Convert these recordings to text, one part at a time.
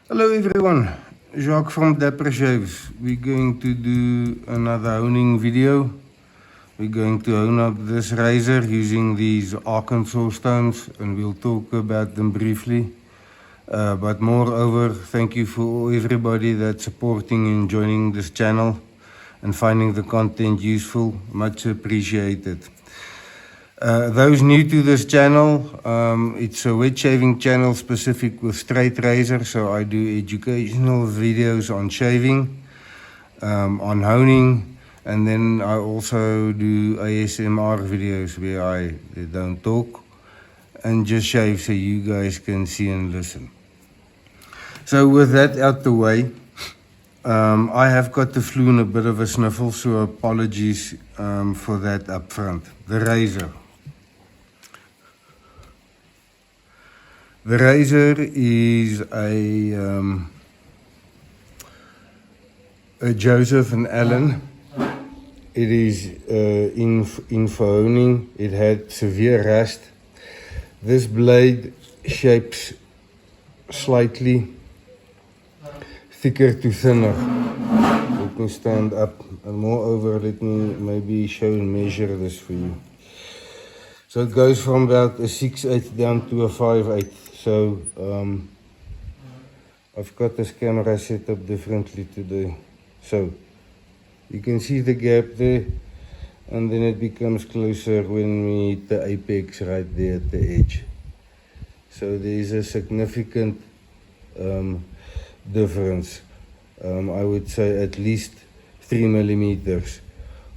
Hello everyone, Jacques from Dapper Shaves. We're going to do another honing video. We're going to hone up this razor using these Arkansas stones, and we'll talk about them briefly. But moreover, thank you for everybody that's supporting and joining this channel and finding the content useful. Much appreciated. Those new to this channel, it's a wet shaving channel specific with straight razor, so I do educational videos on shaving, on honing, and then I also do ASMR videos where I don't talk and just shave so you guys can see and listen. So with that out the way, I have got the flu and a bit of a sniffle, so apologies for that up front. The razor. The razor is a Joshep Allen. It is in for honing. It had severe rust. This blade shapes slightly thicker to thinner. Let me stand up, and moreover, let me maybe show and measure this for you. So it goes from about a 6/8 down to a 5/8. So I've got this camera set up differently today. So you can see the gap there, and then it becomes closer when we hit the apex right there at the edge. So there's a significant difference. I would say at least 3 millimeters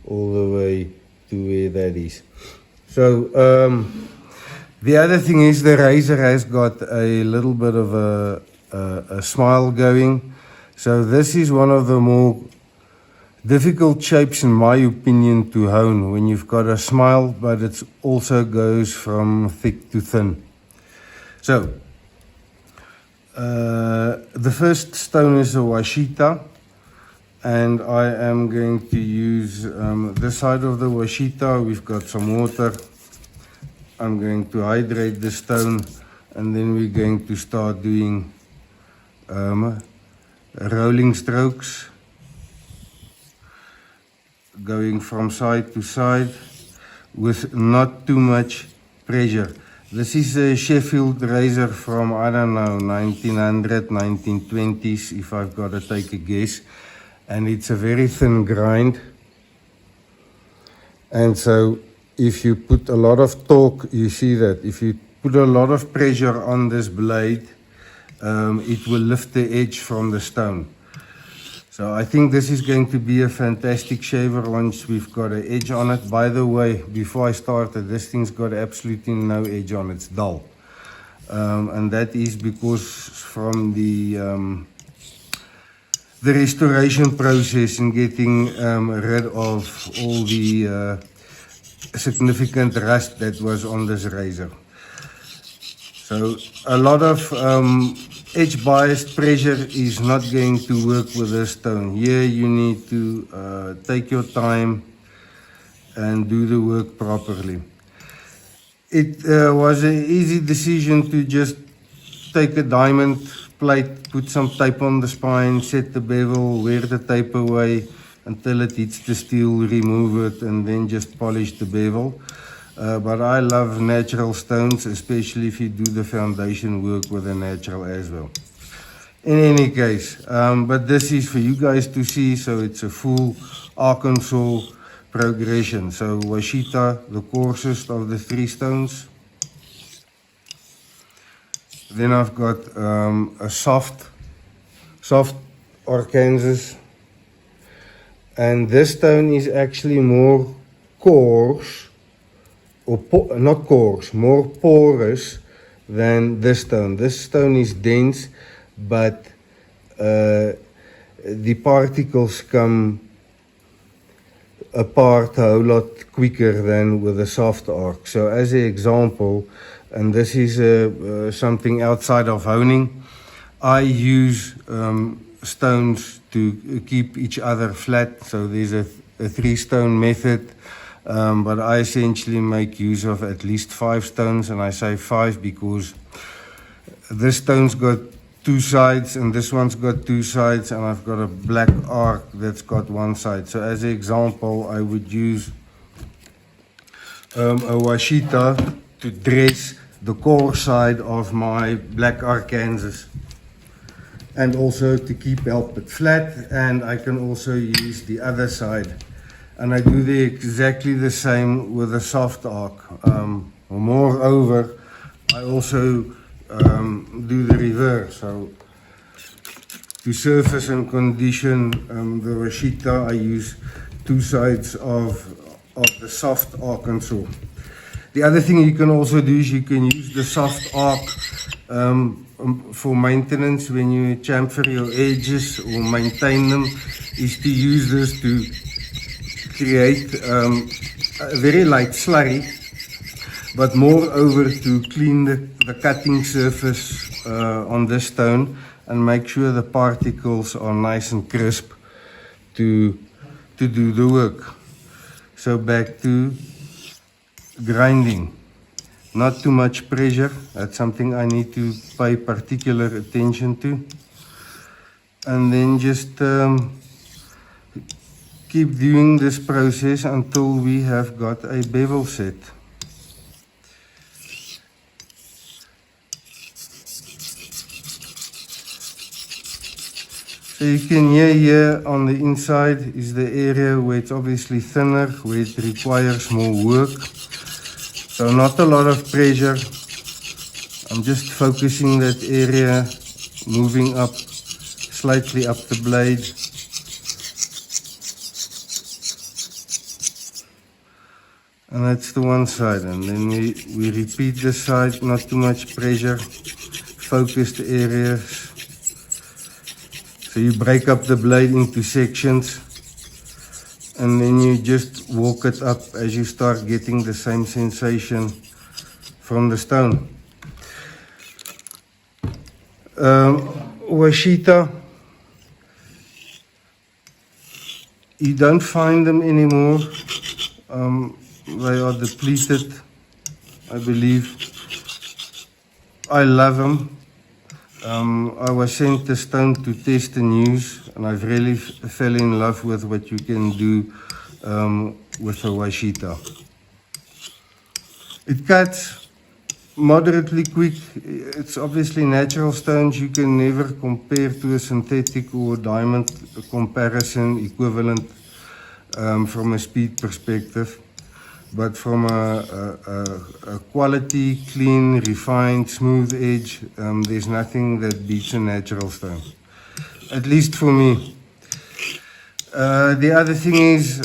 all the way to where that is. So the other thing is the razor has got a little bit of a smile going. So this is one of the more difficult shapes in my opinion to hone, when you've got a smile but it also goes from thick to thin. So the first stone is a Washita, and I am going to use this side of the Washita. We've got some water. I'm going to hydrate the stone, and then we're going to start doing rolling strokes, going from side to side with not too much pressure. This is a Sheffield razor from, I don't know, 1900, 1920s, if I've got to take a guess. And it's a very thin grind. And so if you put a lot of torque, you see that. If you put a lot of pressure on this blade, it will lift the edge from the stone. So I think this is going to be a fantastic shaver once we've got an edge on it. By the way, before I started, this thing's got absolutely no edge on it. It's dull. And that is because from the restoration process and getting rid of all the significant rust that was on this razor. So a lot of edge biased pressure is not going to work with this stone. Here you need to take your time and do the work properly. It was an easy decision to just take a diamond plate, put some tape on the spine, set the bevel, wear the tape away until it hits the steel, remove it, and then just polish the bevel. But I love natural stones, especially if you do the foundation work with a natural as well. In any case, but this is for you guys to see, so it's a full Arkansas progression. So Washita, the coarsest of the 3 stones. Then I've got a soft Arkansas, and this stone is actually more coarse, or not coarse, more porous than this stone. This stone is dense, but the particles come apart a whole lot quicker than with a soft arc. So as an example, and this is something outside of honing, I use stones to keep each other flat. So there's a 3-stone method, but I essentially make use of at least 5 stones, and I say 5 because This stone's got two sides and this one's got two sides, and I've got a black arc that's got one side. So as an example, I would use a Washita to dress the core side of my black Arkansas, and also to help it flat. And I can also use the other side, and I do exactly the same with the soft arc. Moreover, I also do the reverse. So to surface and condition the Washita, I use two sides of the soft Arkansas. The other thing you can also do is you can use the soft arc for maintenance when you chamfer your edges or maintain them, is to use this to create a very light slurry, but moreover to clean the cutting surface on this stone and make sure the particles are nice and crisp to do the work. So back to grinding. Not too much pressure. That's something I need to pay particular attention to. And then just keep doing this process until we have got a bevel set. So you can hear here on the inside is the area where it's obviously thinner, where it requires more work. So not a lot of pressure. I'm just focusing that area, moving up, slightly up the blade. And that's the one side. And then we repeat this side, not too much pressure, focused areas. So you break up the blade into sections, and then you just walk it up as you start getting the same sensation from the stone. Washita, you don't find them anymore. They are depleted, I believe. I love them. I was sent the stone to test and use, and I've really fell in love with what you can do with a Washita. It cuts moderately quick. It's obviously natural stones. You can never compare to a synthetic or diamond comparison equivalent from a speed perspective. But from a quality, clean, refined, smooth edge, there's nothing that beats a natural stone, at least for me. The other thing is,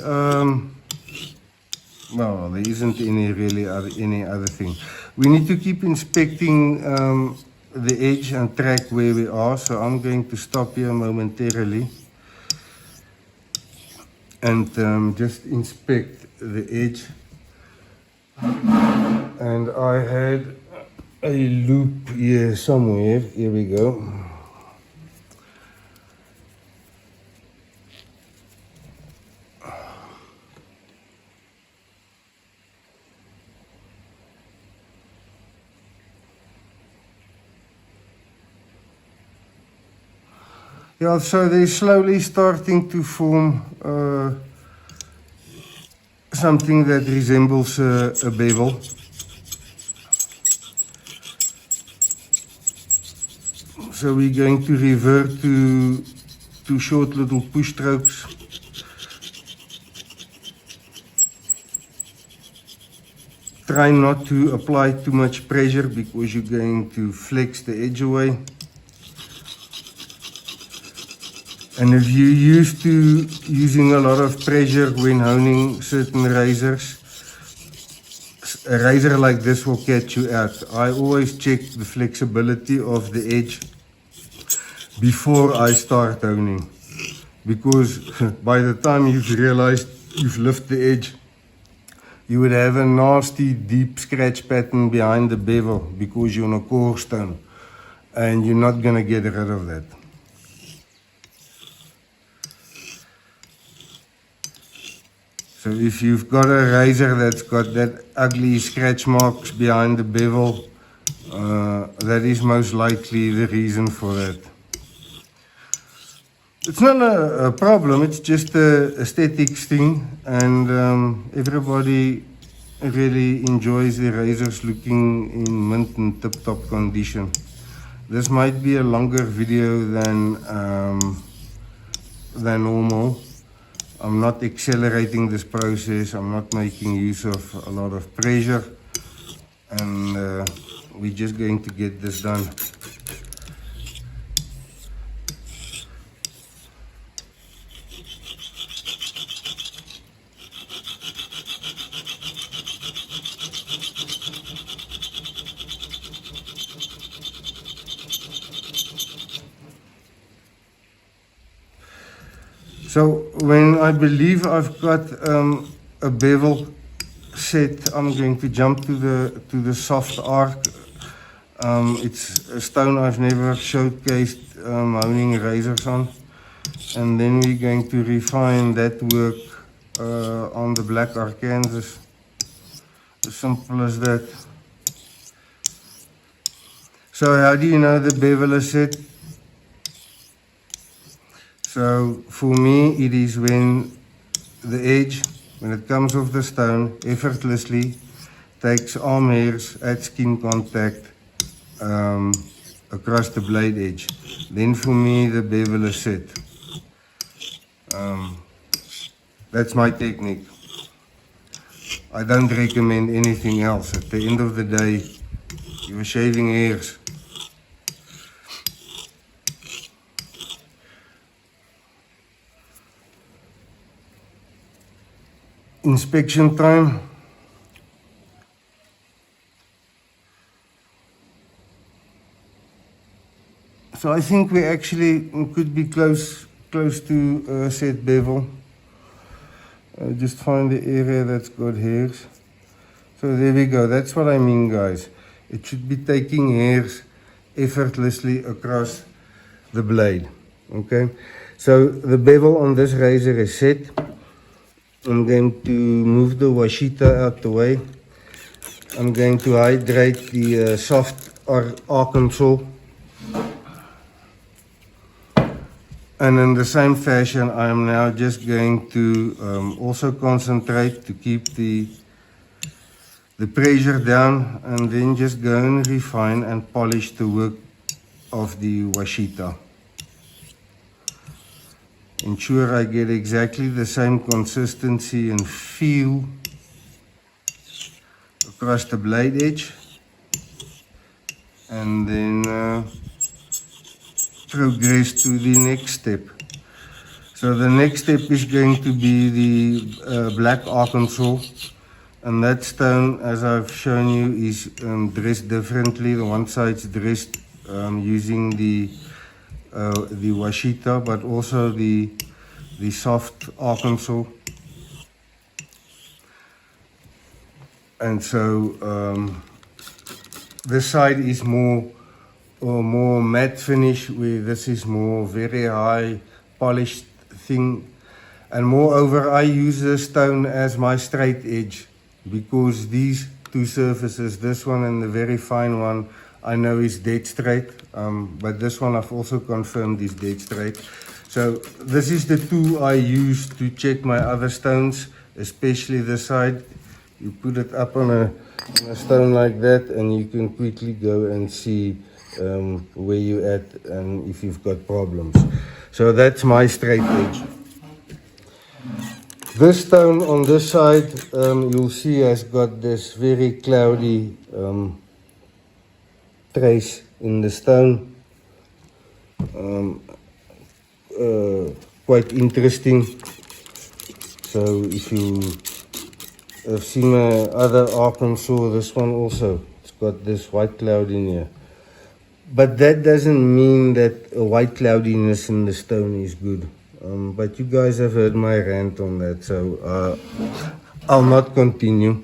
well, there isn't any other thing. We need to keep inspecting the edge and track where we are. So I'm going to stop here momentarily and just inspect the edge. And I had a loop here somewhere. Here we go. Yeah, so they're slowly starting to form something that resembles a bevel. So we're going to revert to short little push strokes. Try not to apply too much pressure because you're going to flex the edge away. And if you're used to using a lot of pressure when honing certain razors, a razor like this will catch you out. I always check the flexibility of the edge before I start honing, because by the time you've realized you've lifted the edge, you would have a nasty deep scratch pattern behind the bevel because you're on a core stone, and you're not going to get rid of that. So if you've got a razor that's got that ugly scratch marks behind the bevel, That is most likely the reason for that. It's not a problem, it's just a aesthetics thing, and everybody really enjoys the razors looking in mint and tip-top condition. This might be a longer video than normal. I'm not accelerating this process, I'm not making use of a lot of pressure, and we're just going to get this done. So when I believe I've got a bevel set, I'm going to jump to the soft arc. It's a stone I've never showcased honing razors on, and then we're going to refine that work on the black Arkansas. As simple as that. So how do you know the bevel is set? So for me, it is when the edge, when it comes off the stone, effortlessly takes arm hairs at skin contact across the blade edge. Then for me, the bevel is set. That's my technique. I don't recommend anything else. At the end of the day, you are shaving hairs. Inspection time. So I think we actually could be close to a set bevel. Just find the area that's got hairs. So there we go. That's what I mean, guys. It should be taking hairs effortlessly across the blade. Okay. So the bevel on this razor is set. I'm going to move the Washita out the way. I'm going to hydrate the soft Arkansas. And in the same fashion, I am now just going to also concentrate to keep the pressure down, and then just go and refine and polish the work of the Washita. Ensure I get exactly the same consistency and feel across the blade edge, and then progress to the next step. So the next step is going to be the black Arkansas, and that stone, as I've shown you, is dressed differently. The one side's dressed using the Washita, but also the soft Arkansas. And so this side is more matte finish, where this is more very high polished thing. And moreover, I use this stone as my straight edge, because these two surfaces, this one and the very fine one, I know is dead straight, but this one I've also confirmed is dead straight. So this is the tool I use to check my other stones, especially this side. You put it up on a stone like that, and you can quickly go and see where you're at and if you've got problems. So that's my straight edge. This stone on this side, you'll see, has got this very cloudy trace in the stone. Quite interesting. So if you have seen my other Arkansas, this one also, it's got this white cloud in here. But that doesn't mean that a white cloudiness in the stone is good. But you guys have heard my rant on that, so I'll not continue.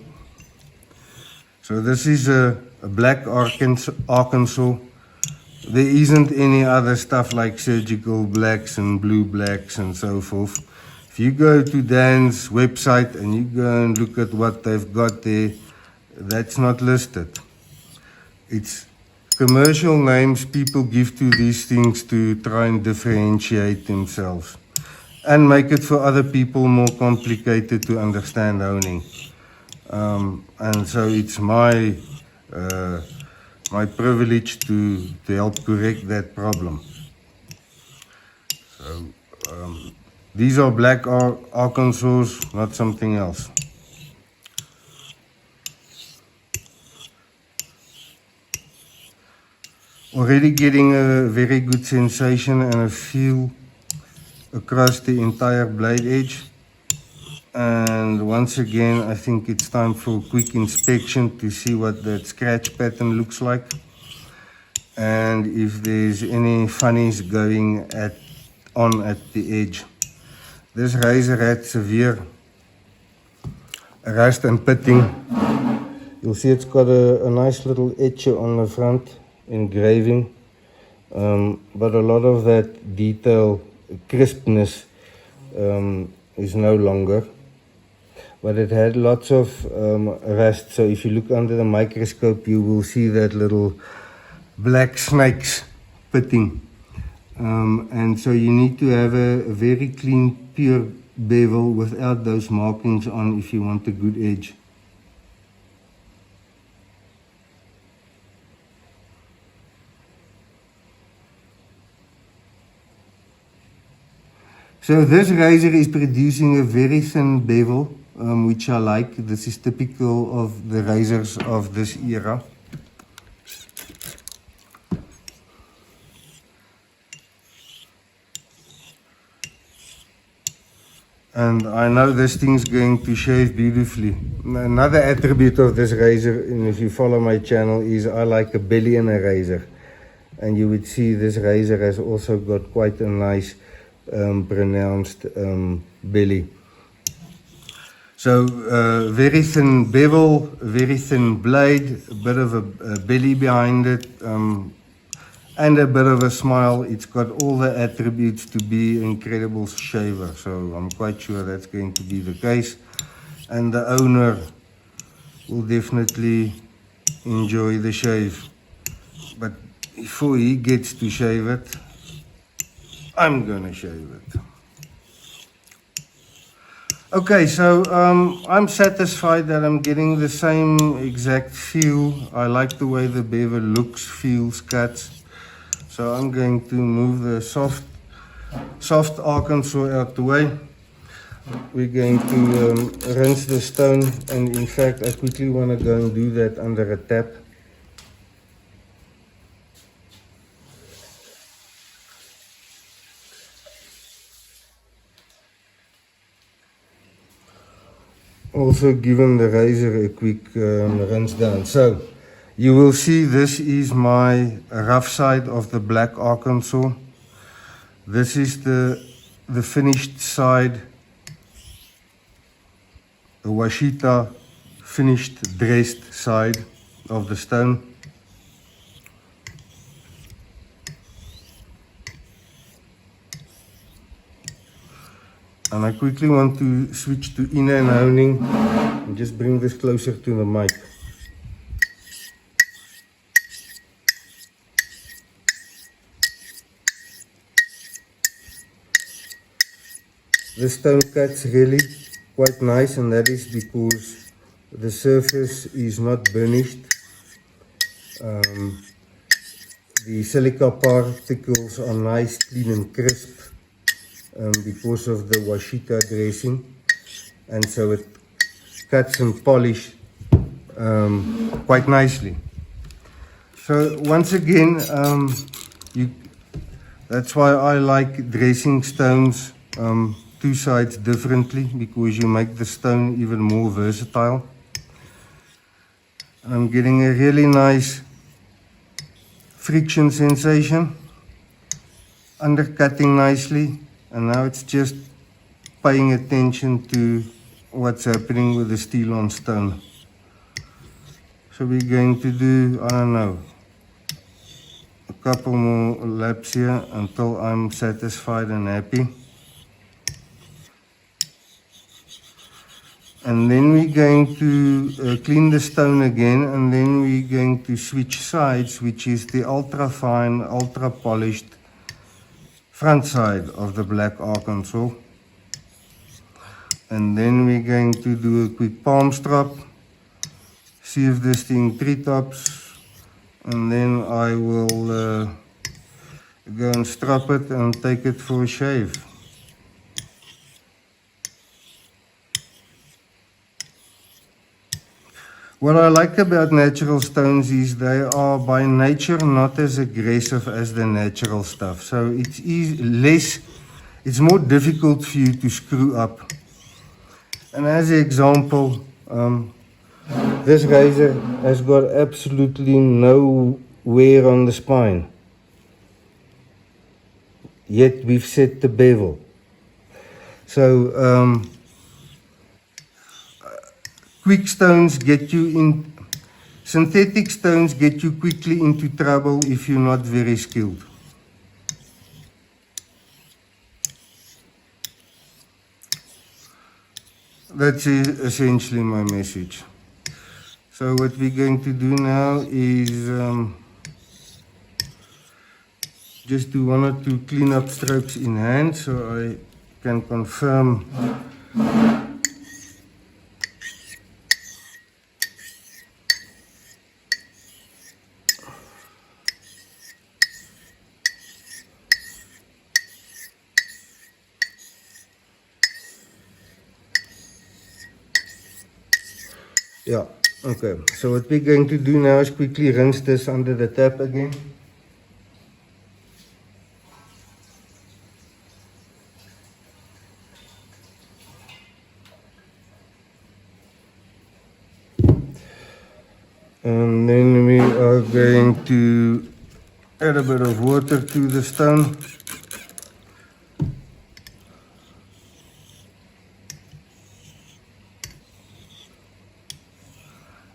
So this is a black Arkansas. There isn't any other stuff like surgical blacks and blue blacks and so forth. If you go to Dan's website and you go and look at what they've got there, that's not listed. It's commercial names people give to these things to try and differentiate themselves and make it for other people more complicated to understand honing. And so it's my privilege to help correct that problem. So these are black Arkansas, not something else. Already getting a very good sensation and a feel across the entire blade edge. And once again, I think it's time for a quick inspection to see what that scratch pattern looks like and if there's any funnies going on at the edge. This razor had severe rust and pitting. You'll see it's got a nice little etcher on the front, engraving, but a lot of that detail crispness is no longer. But it had lots of rust, so if you look under the microscope you will see that little black snakes pitting. And so you need to have a very clean, pure bevel without those markings on if you want a good edge. So this razor is producing a very thin bevel, which I like. This is typical of the razors of this era. And I know this thing's going to shave beautifully. Another attribute of this razor, and if you follow my channel, is I like a belly in a razor. And you would see this razor has also got quite a nice pronounced belly. So very thin bevel, very thin blade, a bit of a belly behind it, and a bit of a smile. It's got all the attributes to be an incredible shaver, so I'm quite sure that's going to be the case. And the owner will definitely enjoy the shave. But before he gets to shave it, I'm gonna shave it. Okay, so I'm satisfied that I'm getting the same exact feel. I like the way the bevel looks, feels, cuts. So I'm going to move the soft Arkansas out the way. We're going to rinse the stone, and in fact I quickly want to go and do that under a tap. Also given the razor a quick rinse down. So you will see this is my rough side of the black Arkansas. This is the finished side, the Washita finished dressed side of the stone. And I quickly want to switch to inner and honing and just bring this closer to the mic. This stone cuts really quite nice, and that is because the surface is not burnished. The silica particles are nice, clean and crisp. Because of the Washita dressing, and so it cuts and polish quite nicely. So once again, that's why I like dressing stones two sides differently, because you make the stone even more versatile. I'm getting a really nice friction sensation, undercutting nicely. And now it's just paying attention to what's happening with the steel on stone. So we're going to do, I don't know, a couple more laps here until I'm satisfied and happy. And then we're going to clean the stone again, and then we're going to switch sides, which is the ultra fine, ultra polished front side of the Black Ark console. And then we're going to do a quick palm strop, see if this thing treetops, and then I will go and strap it and take it for a shave. What I like about natural stones is they are by nature not as aggressive as the natural stuff. So it's more difficult for you to screw up. And as an example, this razor has got absolutely no wear on the spine. Yet we've set the bevel. So quick stones get you in, synthetic stones get you quickly into trouble if you're not very skilled. That's essentially my message. So what we're going to do now is just do one or two cleanup strokes in hand so I can confirm yeah, okay. So what we're going to do now is quickly rinse this under the tap again. And then we are going to add a bit of water to the stone.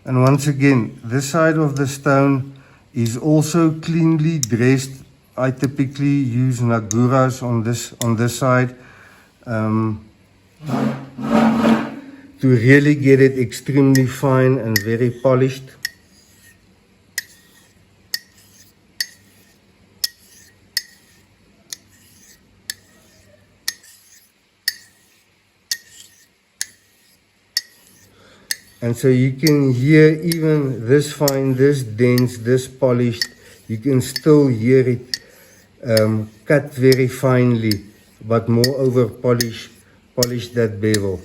And once again, this side of the stone is also cleanly dressed. I typically use Naguras on this side to really get it extremely fine and very polished. And so you can hear even this fine, this dense, this polished, you can still hear it cut very finely, but moreover polish that bevel.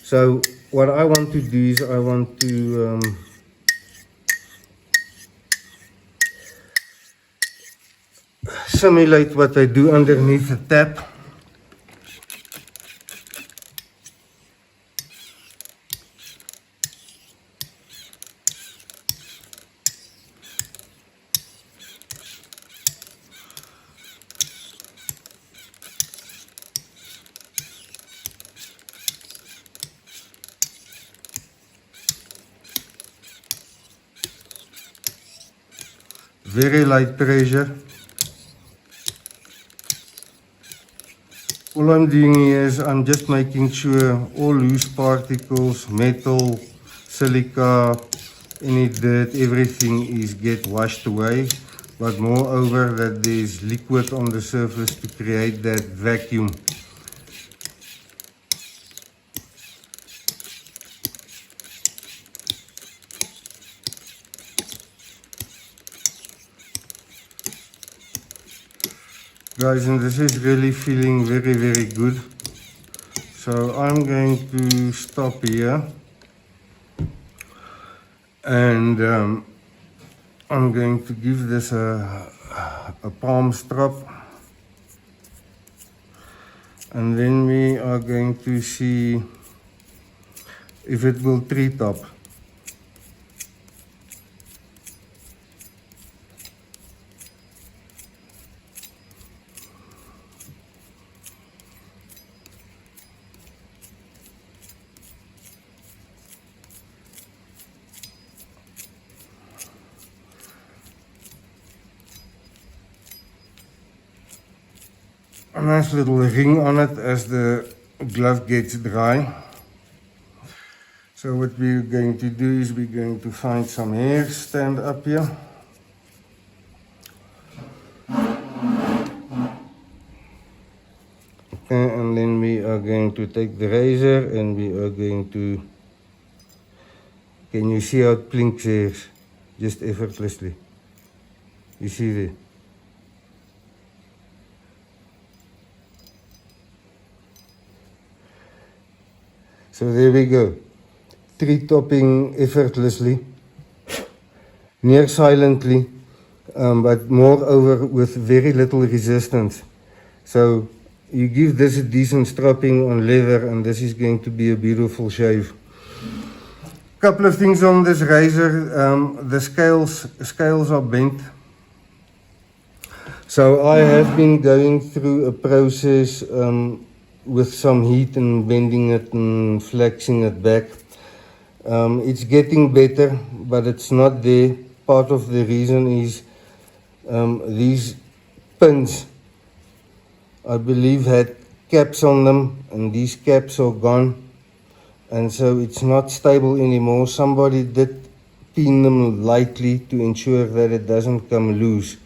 So what I want to do is I want to simulate what I do underneath the tap. Very light pressure. All I'm doing here is I'm just making sure all loose particles, metal, silica, any dirt, everything is get washed away. But moreover that there's liquid on the surface to create that vacuum. Guys, and this is really feeling very, very good. So I'm going to stop here. And I'm going to give this a palm strop. And then we are going to see if it will treetop. A nice little ring on it as the glove gets dry. So what we're going to do is we're going to find some hair, stand up here. Okay, and then we are going to take the razor and we are going to, can you see how it plinks here? Just effortlessly. You see there? So there we go. Tree topping effortlessly, near silently, but moreover with very little resistance. So you give this a decent stropping on leather and this is going to be a beautiful shave. Couple of things on this razor, the scales are bent. So I have been going through a process with some heat and bending it and flexing it back. It's getting better, but it's not there. Part of the reason is these pins, I believe, had caps on them, and these caps are gone, and so it's not stable anymore. Somebody did pin them lightly to ensure that it doesn't come loose,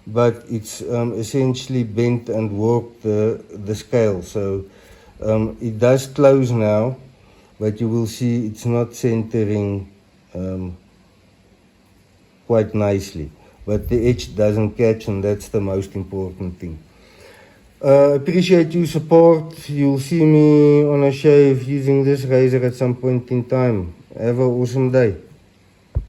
but it's essentially bent and warped the scale. So it does close now, but you will see it's not centering quite nicely, but the edge doesn't catch, and that's the most important thing. Appreciate your support. You'll see me on a shave using this razor at some point in time. Have an awesome day.